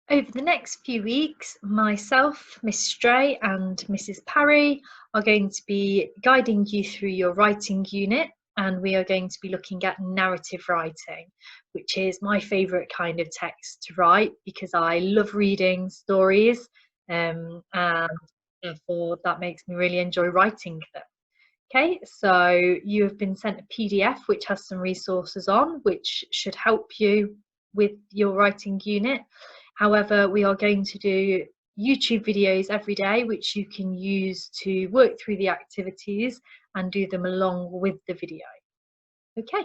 Over the next few weeks, myself, Miss Stray and Mrs. Parry are going to be guiding you through your writing unit, and we are going to be looking at narrative writing, which is my favourite kind of text to write because I love reading stories, and therefore that makes me really enjoy writing them. Okay, so you have been sent a PDF which has some resources on which should help you with your writing unit. However, we are going to do YouTube videos every day which you can use to work through the activities and do them along with the video. Okay.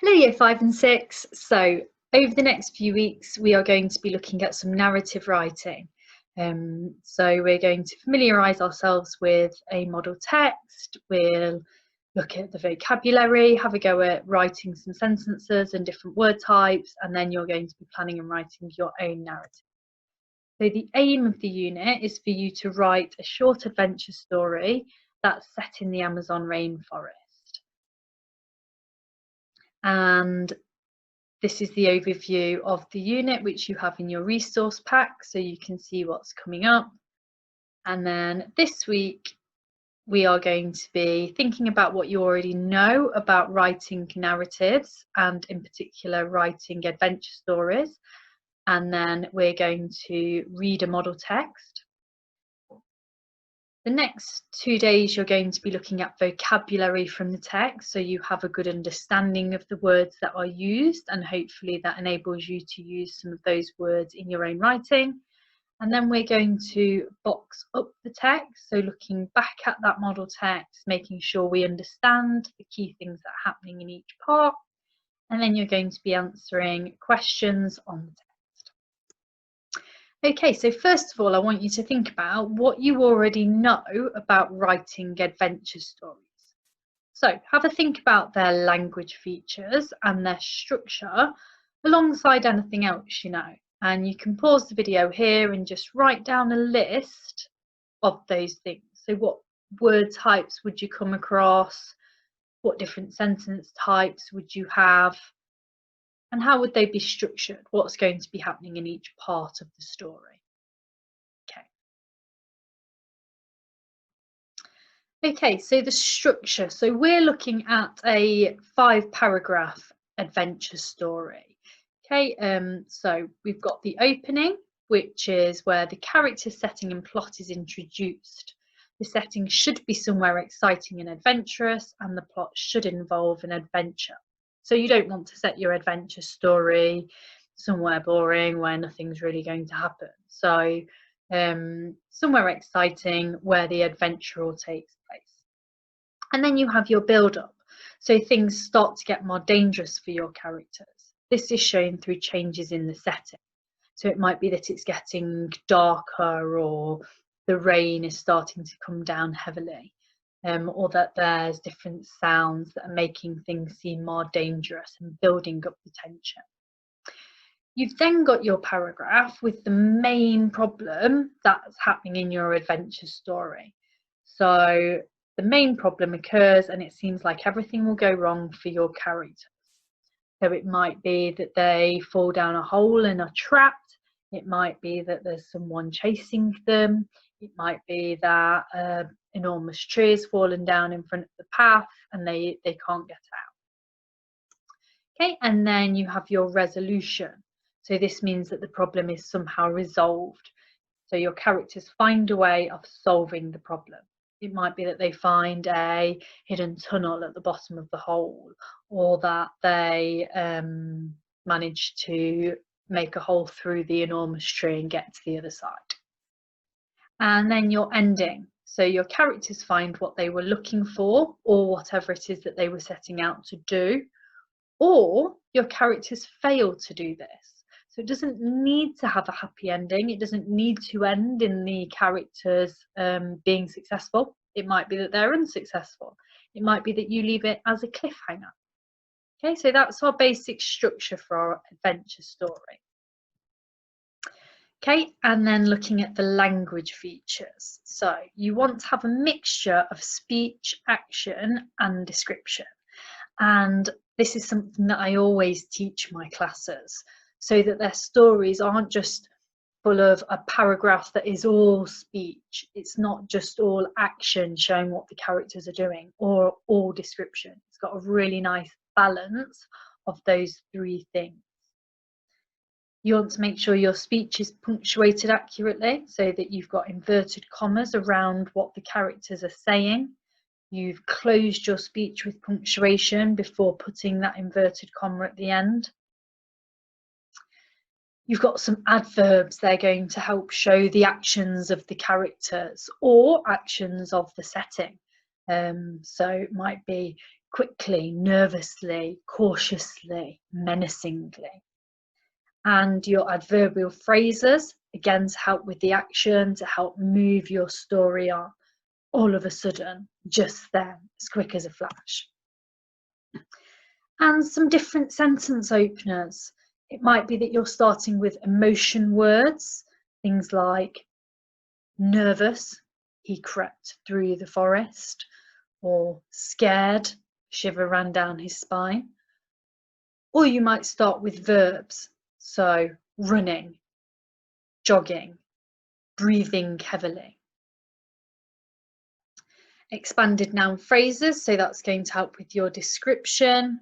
Hello Year 5 and 6. So over the next few weeks we are going to be looking at some narrative writing. So we're going to familiarise ourselves with a model text. We'll look at the vocabulary, have a go at writing some sentences and different word types, and then you're going to be planning and writing your own narrative. So the aim of the unit is for you to write a short adventure story that's set in the Amazon rainforest. And this is the overview of the unit which you have in your resource pack, so you can see what's coming up. And then this week we are going to be thinking about what you already know about writing narratives, and in particular writing adventure stories. And then we're going to read a model text. The next 2 days you're going to be looking at vocabulary from the text, so you have a good understanding of the words that are used, and hopefully that enables you to use some of those words in your own writing. And then we're going to box up the text, so looking back at that model text, making sure we understand the key things that are happening in each part. And then you're going to be answering questions on the text. Okay, so first of all, I want you to think about what you already know about writing adventure stories. So have a think about their language features and their structure alongside anything else you know. And you can pause the video here and just write down a list of those things. So what word types would you come across? What different sentence types would you have? And how would they be structured? What's going to be happening in each part of the story? Okay, so the structure. So we're looking at a 5-paragraph adventure story. Okay, so we've got the opening, which is where the character setting and plot is introduced. The setting should be somewhere exciting and adventurous, and the plot should involve an adventure. So you don't want to set your adventure story somewhere boring where nothing's really going to happen. So somewhere exciting where the adventure all takes place. And then you have your build-up. So things start to get more dangerous for your characters. This is shown through changes in the setting. So it might be that it's getting darker, or the rain is starting to come down heavily, or that there's different sounds that are making things seem more dangerous and building up the tension. You've then got your paragraph with the main problem that's happening in your adventure story. So the main problem occurs and it seems like everything will go wrong for your characters. So it might be that they fall down a hole and are trapped. It might be that there's someone chasing them. It might be that an enormous tree has fallen down in front of the path and they can't get out. Okay, and then you have your resolution. So this means that the problem is somehow resolved. So your characters find a way of solving the problem. It might be that they find a hidden tunnel at the bottom of the hole, or that they manage to make a hole through the enormous tree and get to the other side. And then your ending. So your characters find what they were looking for, or whatever it is that they were setting out to do, or your characters fail to do this. So it doesn't need to have a happy ending. It doesn't need to end in the characters being successful. It might be that they're unsuccessful. It might be that you leave it as a cliffhanger. Okay, so that's our basic structure for our adventure story. Okay, and then looking at the language features. So you want to have a mixture of speech, action, and description. And This is something that I always teach my classes, so that their stories aren't just full of a paragraph that is all speech. It's not just all action showing what the characters are doing, or all description. It's got a really nice balance of those three things. You want to make sure your speech is punctuated accurately, so that you've got inverted commas around what the characters are saying. You've closed your speech with punctuation before putting that inverted comma at the end. You've got some adverbs. They're going to help show the actions of the characters or actions of the setting. So it might be quickly, nervously, cautiously, menacingly. And your adverbial phrases, again, to help with the action, to help move your story on all of a sudden, just then, as quick as a flash. And some different sentence openers. It might be that you're starting with emotion words, things like nervous, he crept through the forest, or scared, shiver ran down his spine. Or you might start with verbs, so running, jogging, breathing heavily. Expanded noun phrases, so that's going to help with your description.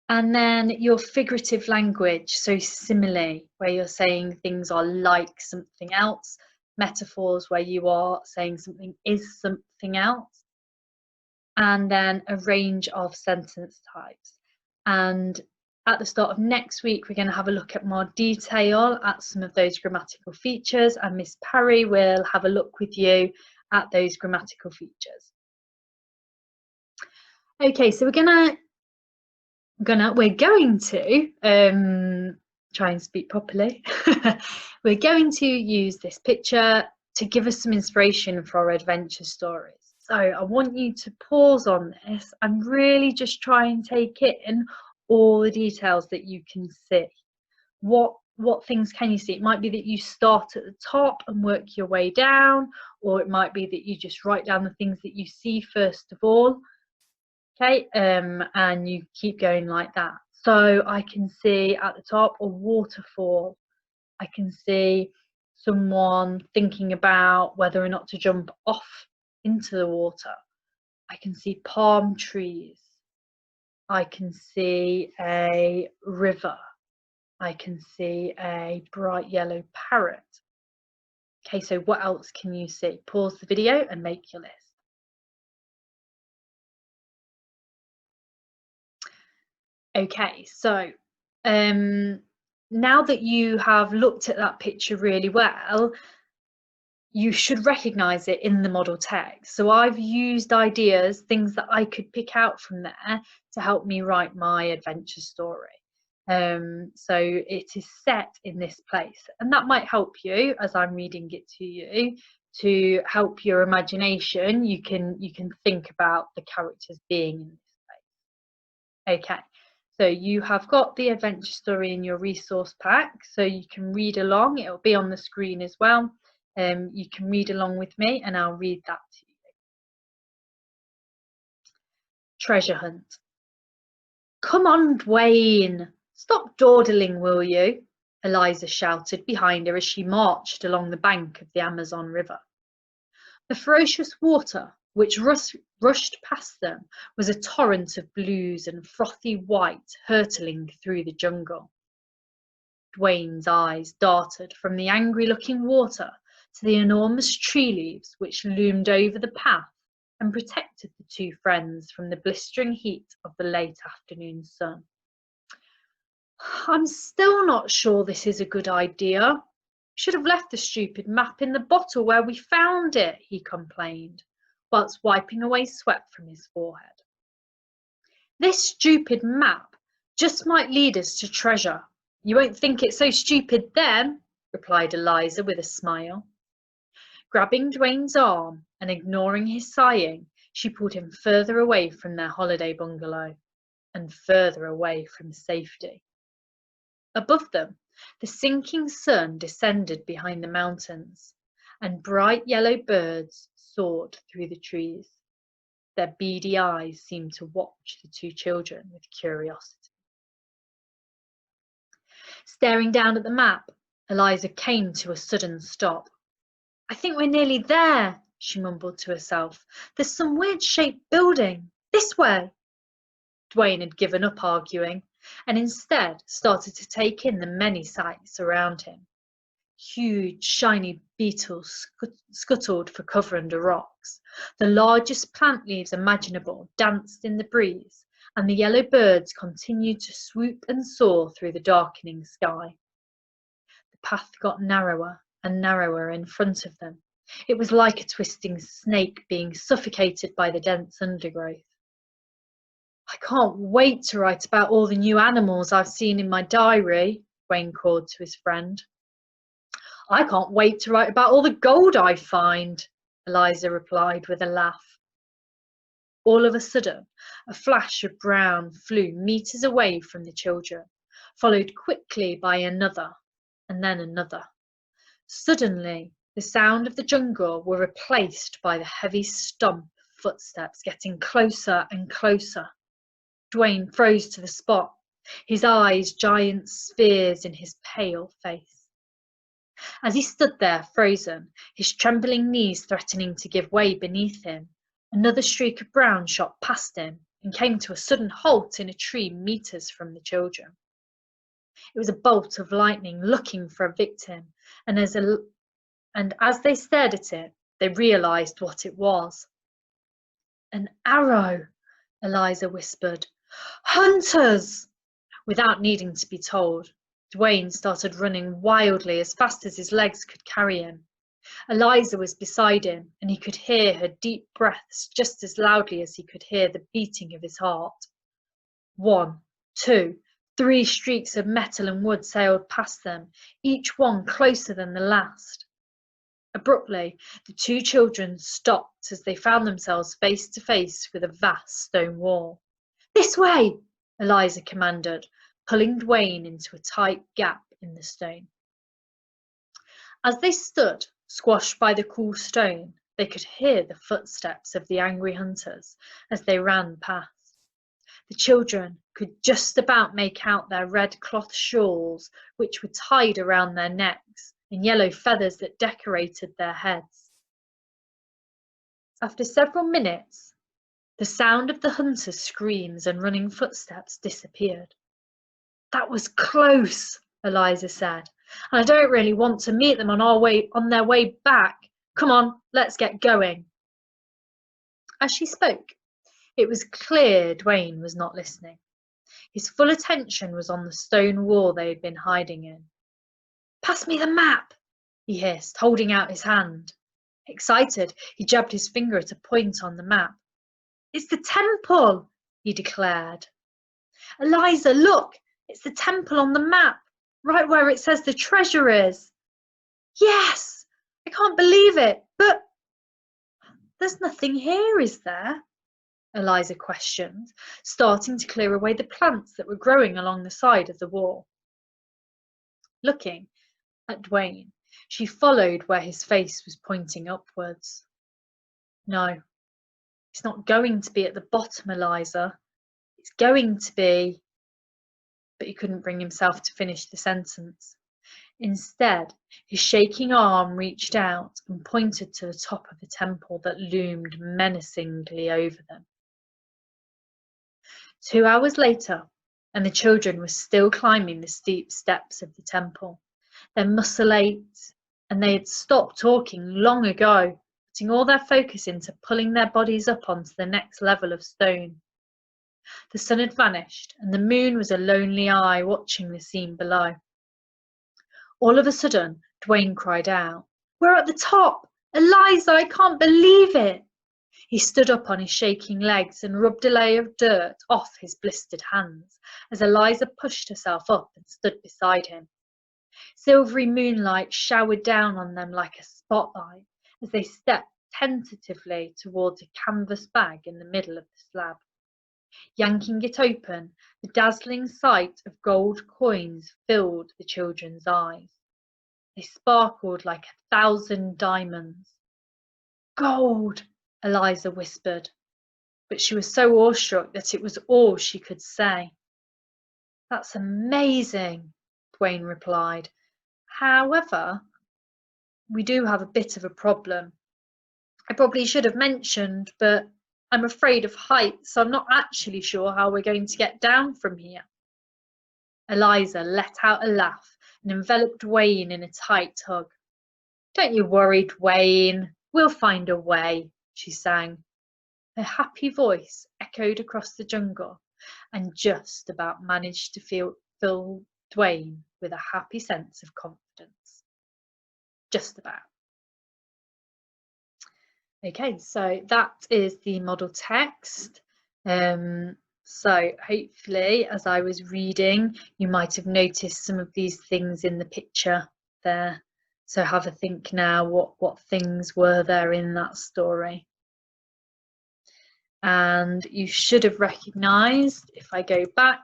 And then your figurative language, so simile, where you're saying things are like something else. Metaphors, where you are saying something is something else. And then a range of sentence types. And at the start of next week, we're going to have a look at more detail at some of those grammatical features, and Miss Parry will have a look with you at those grammatical features. Okay, so we're going to try and speak properly. We're going to use this picture to give us some inspiration for our adventure stories. So I want you to pause on this and really just try and take in all the details that you can see. What things can you see? It might be that you start at the top and work your way down, or it might be that you just write down the things that you see first of all. Okay, and you keep going like that. So I can see at the top a waterfall. I can see someone thinking about whether or not to jump off into the water. I can see palm trees. I can see a river. I can see a bright yellow parrot. Okay, so what else can you see? Pause the video and make your list. Okay, so now that you have looked at that picture really well, you should recognise it in the model text. So I've used ideas, things that I could pick out from there to help me write my adventure story. So it is set in this place, and that might help you as I'm reading it to you, to help your imagination. You can think about the characters being in this place. Okay. So you have got the adventure story in your resource pack, so you can read along. It'll be on the screen as well. You can read along with me and I'll read that to you. Treasure hunt. Come on, Dwayne. Stop dawdling, will you? Eliza shouted behind her as she marched along the bank of the Amazon River. The ferocious water which rushed past them was a torrent of blues and frothy white hurtling through the jungle. Dwayne's eyes darted from the angry-looking water to the enormous tree leaves which loomed over the path and protected the two friends from the blistering heat of the late afternoon sun. I'm still not sure this is a good idea. Should have left the stupid map in the bottle where we found it, he complained, whilst wiping away sweat from his forehead. This stupid map just might lead us to treasure. You won't think it so stupid then, replied Eliza with a smile. Grabbing Dwayne's arm and ignoring his sighing, she pulled him further away from their holiday bungalow and further away from safety. Above them, the sinking sun descended behind the mountains, and bright yellow birds soared through the trees. Their beady eyes seemed to watch the two children with curiosity. Staring down at the map, Eliza came to a sudden stop. "I think we're nearly there," she mumbled to herself. "There's some weird shaped building. This way." Dwayne had given up arguing and instead started to take in the many sights around him. Huge, shiny beetles scuttled for cover under rocks. The largest plant leaves imaginable danced in the breeze, and the yellow birds continued to swoop and soar through the darkening sky. The path got narrower and narrower in front of them. It was like a twisting snake being suffocated by the dense undergrowth. "I can't wait to write about all the new animals I've seen in my diary," Wayne called to his friend. "I can't wait to write about all the gold I find," Eliza replied with a laugh. All of a sudden, a flash of brown flew meters away from the children, followed quickly by another, and then another. Suddenly, the sound of the jungle were replaced by the heavy stomp of footsteps getting closer and closer. Dwayne froze to the spot, his eyes giant spheres in his pale face. As he stood there, frozen, his trembling knees threatening to give way beneath him, another streak of brown shot past him and came to a sudden halt in a tree meters from the children. It was a bolt of lightning looking for a victim, and as they stared at it, they realized what it was. "An arrow," Eliza whispered. "Hunters!" Without needing to be told, Dwayne started running wildly as fast as his legs could carry him. Eliza was beside him, and he could hear her deep breaths just as loudly as he could hear the beating of his heart. 1, 2, 3 streaks of metal and wood sailed past them, each one closer than the last. Abruptly, the two children stopped as they found themselves face to face with a vast stone wall. "This way!" Eliza commanded, pulling Dwayne into a tight gap in the stone. As they stood, squashed by the cool stone, they could hear the footsteps of the angry hunters as they ran past. The children could just about make out their red cloth shawls, which were tied around their necks, and yellow feathers that decorated their heads. After several minutes, the sound of the hunters' screams and running footsteps disappeared. "That was close," Eliza said, "and I don't really want to meet them on their way back. Come on, let's get going." As she spoke, it was clear Dwayne was not listening. His full attention was on the stone wall they had been hiding in. "Pass me the map," he hissed, holding out his hand. Excited, he jabbed his finger at a point on the map. "It's the temple," he declared. "Eliza, look! It's the temple on the map, right where it says the treasure is." "Yes! I can't believe it, but there's nothing here, is there?" Eliza questioned, starting to clear away the plants that were growing along the side of the wall. Looking at Dwayne, she followed where his face was pointing upwards. "No, it's not going to be at the bottom, Eliza. It's going to be..." But he couldn't bring himself to finish the sentence. Instead, his shaking arm reached out and pointed to the top of the temple that loomed menacingly over them. 2 hours later, and the children were still climbing the steep steps of the temple. Their muscle ached, and they had stopped talking long ago, putting all their focus into pulling their bodies up onto the next level of stone. The sun had vanished, and the moon was a lonely eye watching the scene below. All of a sudden, Dwayne cried out, "We're at the top! Eliza, I can't believe it!" He stood up on his shaking legs and rubbed a layer of dirt off his blistered hands as Eliza pushed herself up and stood beside him. Silvery moonlight showered down on them like a spotlight as they stepped tentatively towards a canvas bag in the middle of the slab. Yanking it open, the dazzling sight of gold coins filled the children's eyes. They sparkled like 1,000 diamonds. "Gold!" Eliza whispered. but she was so awestruck that it was all she could say. "That's amazing," Dwayne replied. "However, we do have a bit of a problem. I probably should have mentioned, but I'm afraid of heights, so I'm not actually sure how we're going to get down from here." Eliza let out a laugh and enveloped Dwayne in a tight hug. "Don't you worry, Dwayne. We'll find a way," she sang. Her happy voice echoed across the jungle and just about managed to fill Dwayne with a happy sense of confidence. Just about. Okay, so that is the model text. So hopefully, as I was reading, you might have noticed some of these things in the picture there. So have a think now, what things were there in that story? And you should have recognised, if I go back,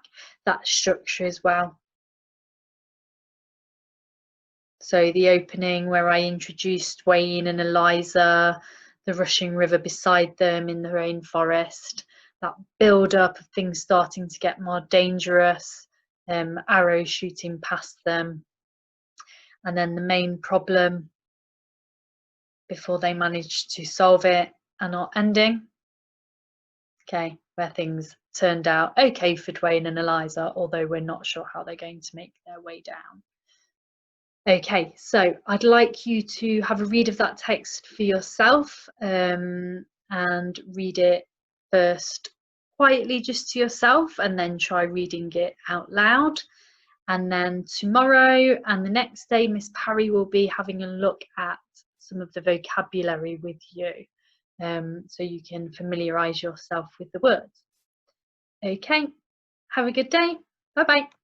that structure as well. So the opening where I introduced Wayne and Eliza, the rushing river beside them in the rainforest, that build up of things starting to get more dangerous, arrows shooting past them, and then the main problem before they managed to solve it and not ending. Okay, where things turned out okay for Dwayne and Eliza, although we're not sure how they're going to make their way down. Okay, so I'd like you to have a read of that text for yourself and read it first quietly just to yourself and then try reading it out loud. And then tomorrow and the next day, Miss Parry will be having a look at some of the vocabulary with you so you can familiarise yourself with the words. Okay, have a good day. Bye-bye.